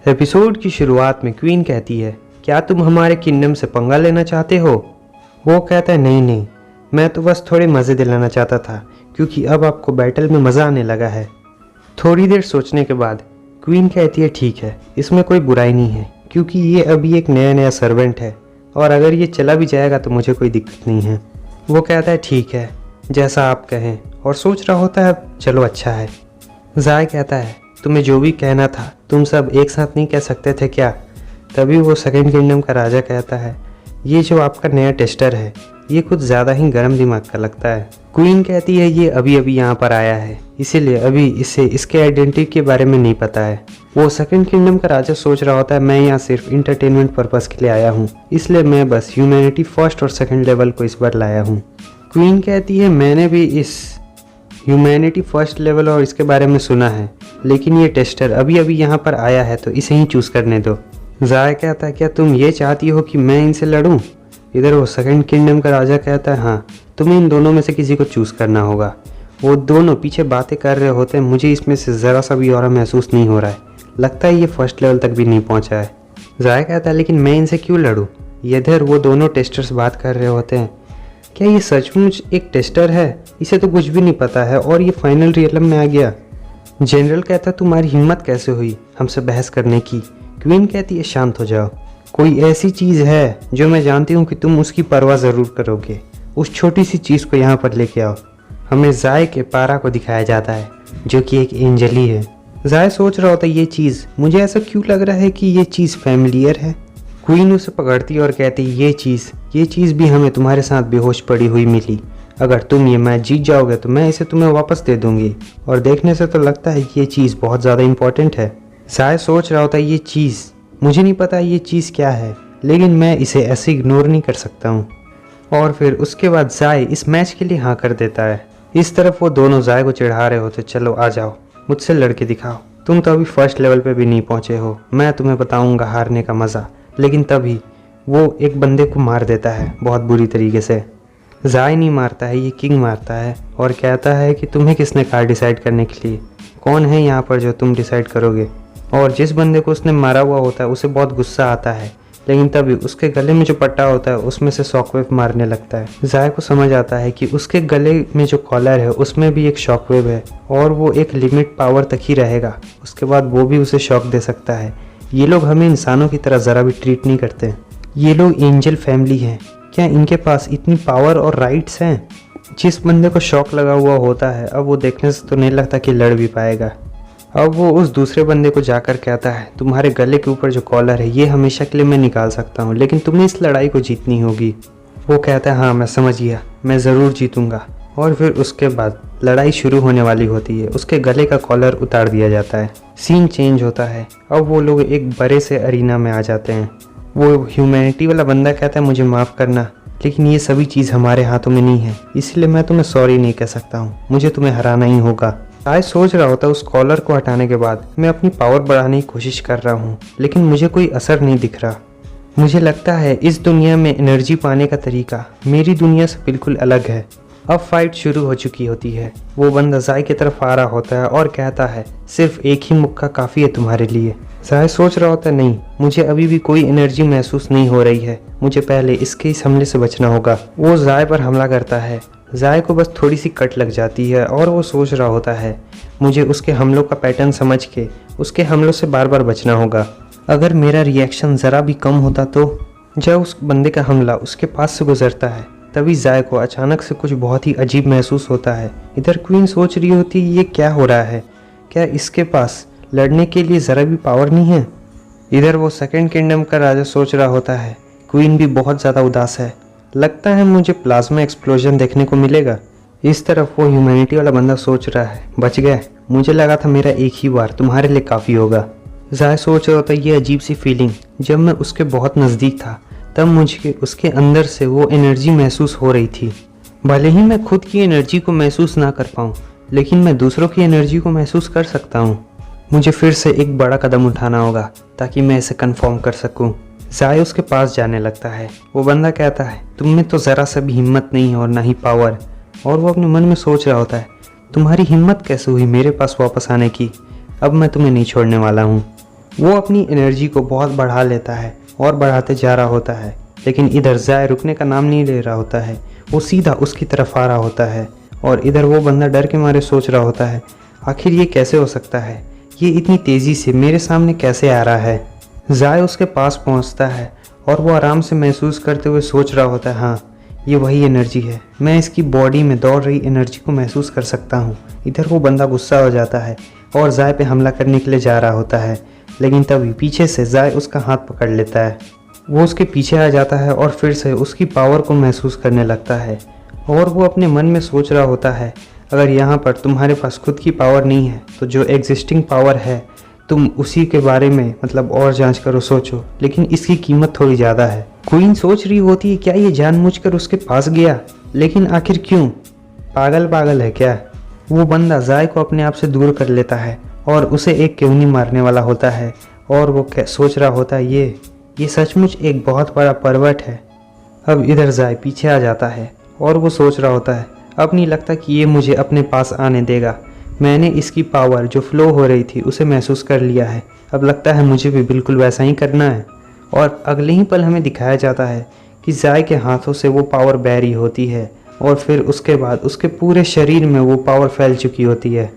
Episode की शुरुआत में क्वीन कहती है, क्या तुम हमारे किंगडम से पंगा लेना चाहते हो? वो कहता है, नहीं नहीं, मैं तो बस थोड़े मज़े दिलाना चाहता था क्योंकि अब आपको बैटल में मज़ा आने लगा है। थोड़ी देर सोचने के बाद क्वीन कहती है, ठीक है, इसमें कोई बुराई नहीं है क्योंकि ये अभी एक नया नया सर्वेंट है और अगर ये चला भी जाएगा तो मुझे कोई दिक्कत नहीं है। वो कहता है, ठीक है, जैसा आप कहें, और सोच रहा होता है चलो अच्छा है। ज़ाय कहता है, तुम्हें जो भी कहना था तुम सब एक साथ नहीं कह सकते थे क्या? तभी वो सेकंड किंगडम का राजा कहता है, ये जो आपका नया टेस्टर है ये कुछ ज़्यादा ही गर्म दिमाग का लगता है। क्वीन कहती है, ये अभी अभी यहाँ पर आया है इसीलिए अभी इसे इसके आइडेंटिटी के बारे में नहीं पता है। वो सेकंड किंगडम का राजा सोच रहा होता है, मैं यहाँ सिर्फ इंटरटेनमेंट पर्पज़ के लिए आया हूँ, इसलिए मैं बस ह्यूमैनिटी फर्स्ट और सेकंड लेवल को इस बार लाया हूँ। क्वीन कहती है, मैंने भी इस ह्यूमैनिटी फर्स्ट लेवल और इसके बारे में सुना है, लेकिन ये टेस्टर अभी अभी यहाँ पर आया है तो इसे ही चूज़ करने दो। ज़ाय कहता है, क्या तुम ये चाहती हो कि मैं इनसे लड़ूं? इधर वो सेकंड किंगडम का राजा कहता है, हाँ, तुम्हें इन दोनों में से किसी को चूज़ करना होगा। वो दोनों पीछे बातें कर रहे होते हैं, मुझे इसमें से ज़रा सा भी और महसूस नहीं हो रहा है, लगता है ये फर्स्ट लेवल तक भी नहीं पहुँचा है। ज़ाय कहता है, लेकिन मैं इनसे क्यों लड़ूँ? इधर वो दोनों टेस्टर्स बात कर रहे होते हैं, क्या ये सचमुच एक टेस्टर है? इसे तो कुछ भी नहीं पता है और ये फाइनल रियलम में आ गया। जनरल कहता है, तुम्हारी हिम्मत कैसे हुई हमसे बहस करने की? क्वीन कहती है, शांत हो जाओ, कोई ऐसी चीज़ है जो मैं जानती हूँ कि तुम उसकी परवाह ज़रूर करोगे, उस छोटी सी चीज़ को यहाँ पर लेके आओ। हमें ज़ाय के पारा को दिखाया जाता है जो कि एक एंजल ही है। ज़ाय सोच रहा होता है, ये चीज़, मुझे ऐसा क्यों लग रहा है कि ये चीज़ फैमिलियर है। क्वीन उसे पकड़ती और कहती, ये चीज़ भी हमें तुम्हारे साथ बेहोश पड़ी हुई मिली, अगर तुम ये मैच जीत जाओगे तो मैं इसे तुम्हें वापस दे दूंगी, और देखने से तो लगता है ये चीज़ बहुत ज़्यादा इंपॉर्टेंट है। ज़ाय सोच रहा होता है, ये चीज़, मुझे नहीं पता ये चीज़ क्या है, लेकिन मैं इसे ऐसे इग्नोर नहीं कर सकता हूँ। और फिर उसके बाद ज़ाय इस मैच के लिए हाँ कर देता है। इस तरफ वो दोनों ज़ाय को चिढ़ा रहे होते, चलो आ जाओ, मुझसे लड़के दिखाओ, तुम तो अभी फर्स्ट लेवल पे भी नहीं पहुँचे हो, मैं तुम्हें बताऊँगा हारने का मज़ा। लेकिन तभी वो एक बंदे को मार देता है बहुत बुरी तरीके से। ज़ाय नहीं मारता है, ये किंग मारता है और कहता है कि तुम्हें किसने कहा डिसाइड करने के लिए, कौन है यहाँ पर जो तुम डिसाइड करोगे। और जिस बंदे को उसने मारा हुआ होता है उसे बहुत गुस्सा आता है, लेकिन तभी उसके गले में जो पट्टा होता है उसमें से शॉकवेव मारने लगता है। ज़ाय को समझ आता है कि उसके गले में जो कॉलर है उसमें भी एक शॉकवेव है और वो एक लिमिट पावर तक ही रहेगा, उसके बाद वो भी उसे शॉक दे सकता है। ये लोग हमें इंसानों की तरह ज़रा भी ट्रीट नहीं करते। ये लोग एंजल फैमिली हैं, क्या इनके पास इतनी पावर और राइट्स हैं? जिस बंदे को शॉक लगा हुआ होता है अब वो देखने से तो नहीं लगता कि लड़ भी पाएगा। अब वो उस दूसरे बंदे को जाकर कहता है, तुम्हारे गले के ऊपर जो कॉलर है ये हमेशा के लिए मैं निकाल सकता हूँ, लेकिन तुम्हें इस लड़ाई को जीतनी होगी। वो कहता है, हाँ मैं समझ गया, मैं ज़रूर जीतूँगा। और फिर उसके बाद लड़ाई शुरू होने वाली होती है, उसके गले का कॉलर उतार दिया जाता है, सीन चेंज होता है। अब वो लोग एक बड़े से अरीना में आ जाते हैं। वो ह्यूमैनिटी वाला बंदा कहता है, मुझे माफ़ करना, लेकिन ये सभी चीज़ हमारे हाथों में नहीं है, इसलिए मैं तुम्हें सॉरी नहीं कह सकता हूँ, मुझे तुम्हें हराना ही होगा। ज़ाय सोच रहा होता है, उस कॉलर को हटाने के बाद मैं अपनी पावर बढ़ाने की कोशिश कर रहा हूँ, लेकिन मुझे कोई असर नहीं दिख रहा। मुझे लगता है इस दुनिया में एनर्जी पाने का तरीका मेरी दुनिया से बिल्कुल अलग है। अब फाइट शुरू हो चुकी होती है। वो बंदा ज़ाय की तरफ आ रहा होता है और कहता है, सिर्फ एक ही मुक्का काफ़ी है तुम्हारे लिए। ज़ाय सोच रहा होता है, नहीं, मुझे अभी भी कोई एनर्जी महसूस नहीं हो रही है, मुझे पहले इसके इस हमले से बचना होगा। वो ज़ाय पर हमला करता है। ज़ाय को बस थोड़ी सी कट लग जाती है और वो सोच रहा होता है, मुझे उसके हमलों का पैटर्न समझ के उसके हमलों से बार बार बचना होगा। अगर मेरा रिएक्शन ज़रा भी कम होता तो। जब उस बंदे का हमला उसके पास से गुजरता है तभी ज़ाय को अचानक से कुछ बहुत ही अजीब महसूस होता है। इधर क्वीन सोच रही होती है, ये क्या हो रहा है, क्या इसके पास लड़ने के लिए ज़रा भी पावर नहीं है? इधर वो सेकंड किंगडम का राजा सोच रहा होता है, क्वीन भी बहुत ज़्यादा उदास है, लगता है मुझे प्लाज्मा एक्सप्लोजन देखने को मिलेगा। इस तरफ वो ह्यूमैनिटी वाला बंदा सोच रहा है, बच गया, मुझे लगा था मेरा एक ही बार तुम्हारे लिए काफ़ी होगा। ज़ाय सोच रहा होता है, ये अजीब सी फीलिंग, जब मैं उसके बहुत नज़दीक था तब मुझे उसके अंदर से वो एनर्जी महसूस हो रही थी। भले ही मैं खुद की एनर्जी को महसूस ना कर पाऊँ, लेकिन मैं दूसरों की एनर्जी को महसूस कर सकता हूँ। मुझे फिर से एक बड़ा कदम उठाना होगा ताकि मैं इसे कंफर्म कर सकूं। ज़ाय उसके पास जाने लगता है। वो बंदा कहता है, तुम में तो ज़रा सा भी हिम्मत नहीं है और ना ही पावर। और वो अपने मन में सोच रहा होता है, तुम्हारी हिम्मत कैसे हुई मेरे पास वापस आने की? अब मैं तुम्हें नहीं छोड़ने वाला हूँ। वो अपनी एनर्जी को बहुत बढ़ा लेता है और बढ़ाते जा रहा होता है, लेकिन इधर जाय रुकने का नाम नहीं ले रहा होता है। वो सीधा उसकी तरफ आ रहा होता है और इधर वो बंदा डर के मारे सोच रहा होता है, आखिर ये कैसे हो सकता है, ये इतनी तेज़ी से मेरे सामने कैसे आ रहा है। जाय उसके पास पहुंचता है और वो आराम से महसूस करते हुए सोच रहा होता है, हाँ ये वही एनर्जी है, मैं इसकी बॉडी में दौड़ रही एनर्जी को महसूस कर सकता हूँ। इधर वो बंदा गुस्सा हो जाता है और जाय पे हमला करने के लिए जा रहा होता है, लेकिन तभी पीछे से जाय उसका हाथ पकड़ लेता है। वो उसके पीछे आ जाता है और फिर से उसकी पावर को महसूस करने लगता है और वो अपने मन में सोच रहा होता है, अगर यहाँ पर तुम्हारे पास खुद की पावर नहीं है तो जो एग्जिस्टिंग पावर है तुम उसी के बारे में मतलब और जांच करो, सोचो, लेकिन इसकी कीमत थोड़ी ज़्यादा है। क्वीन सोच रही होती है क्या ये जानबूझकर उसके पास गया, लेकिन आखिर क्यों, पागल है क्या। वो बंदा जाय को अपने आप से दूर कर लेता है और उसे एक क्यों मारने वाला होता है और वो सोच रहा होता है ये सचमुच एक बहुत बड़ा पर्वत है। अब इधर जाय पीछे आ जाता है और वो सोच रहा होता है, अब नहीं लगता कि ये मुझे अपने पास आने देगा, मैंने इसकी पावर जो फ्लो हो रही थी उसे महसूस कर लिया है, अब लगता है मुझे भी बिल्कुल वैसा ही करना है। और अगले ही पल हमें दिखाया जाता है कि जाय के हाथों से वो पावर बह रही होती है और फिर उसके बाद उसके पूरे शरीर में वो पावर फैल चुकी होती है।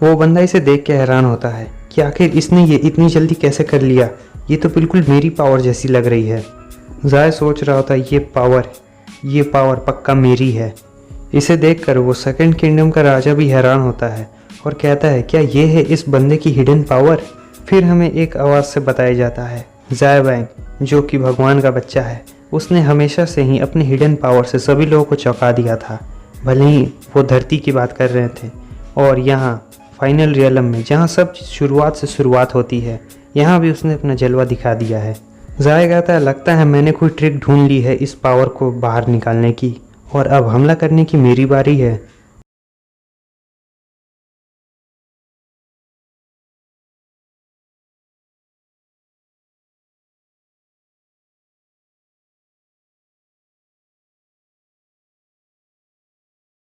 वो बंदा इसे देख के हैरान होता है कि आखिर इसने ये इतनी जल्दी कैसे कर लिया, ये तो बिल्कुल मेरी पावर जैसी लग रही है। जाय सोच रहा होता है ये पावर पक्का मेरी है। इसे देखकर वो सेकंड किंगडम का राजा भी हैरान होता है और कहता है क्या ये है इस बंदे की हिडन पावर। फिर हमें एक आवाज़ से बताया जाता है जाय वैंग, जो कि भगवान का बच्चा है, उसने हमेशा से ही अपने हिडन पावर से सभी लोगों को चौंका दिया था, भले ही वो धरती की बात कर रहे थे। और यहाँ फाइनल रियलम में जहाँ सब शुरुआत से शुरुआत होती है, यहाँ भी उसने अपना जलवा दिखा दिया है। जाय कहता है लगता है मैंने कोई ट्रिक ढूंढ ली है इस पावर को बाहर निकालने की और अब हमला करने की मेरी बारी है।